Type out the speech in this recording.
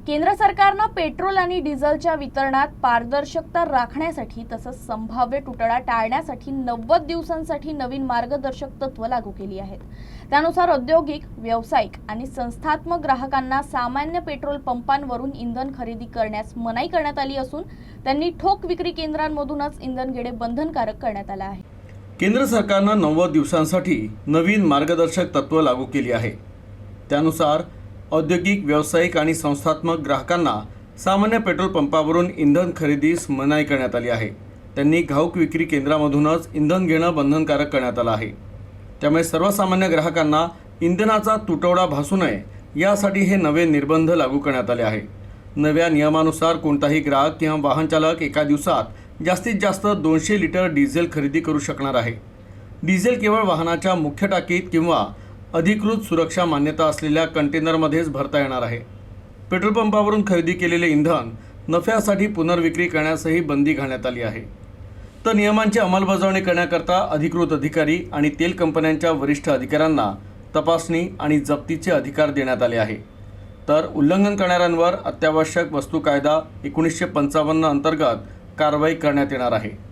केंद्र सरकारनं पेट्रोल आणि डिझेलच्या वितरणात पारदर्शकता राखण्यासाठी तसंच संभाव्य तुटवडा टाळण्यासाठी 90 दिवसांसाठी नवीन मार्गदर्शक तत्व लागू केली आहेत। त्यानुसार औद्योगिक, व्यावसायिक आणि संस्थात्मक ग्राहकांना सामान्य पेट्रोल पंपांवरून इंधन खरेदी करण्यास मनाई करण्यात आली असून त्यांनी ठोक विक्री केंद्रांमधूनच इंधन घेणे बंधनकारक करण्यात आले आहे। केंद्र सरकारनं 90 दिवसांसाठी नवीन मार्गदर्शक तत्व लागू केली आहे। त्यानुसार औद्योगिक, व्यावसायिक आणि संस्थात्मक ग्राहकांना सामान्य पेट्रोल पंपावरून इंधन खरेदीस मनाई करण्यात आली आहे। त्यांनी घाऊक विक्री केंद्रामधूनच इंधन घेणं बंधनकारक करण्यात आलं आहे। त्यामुळे सर्वसामान्य ग्राहकांना इंधनाचा तुटवडा भासू नये यासाठी हे नवे निर्बंध लागू करण्यात आले आहे। नव्या नियमानुसार कोणताही ग्राहक किंवा वाहन चालक एका दिवसात जास्तीत जास्त 200 लिटर डिझेल खरेदी करू शकणार आहे। डिझेल केवळ वाहनाच्या मुख्य टाकीत किंवा अधिकृत सुरक्षा मान्यता असलेल्या कंटेनरमध्येच भरता येणार आहे। पेट्रोल पंपावरून खरेदी केलेले इंधन नफ्यासाठी पुनर्विक्री करण्यासही बंदी घालण्यात आली आहे। तर नियमांची अंमलबजावणी करण्याकरता अधिकृत अधिकारी आणि तेल कंपन्यांच्या वरिष्ठ अधिकाऱ्यांना तपासणी आणि जप्तीचे अधिकार देण्यात आले आहे। तर उल्लंघन करणाऱ्यांवर अत्यावश्यक वस्तू कायदा 1955 अंतर्गत कारवाई करण्यात येणार आहे।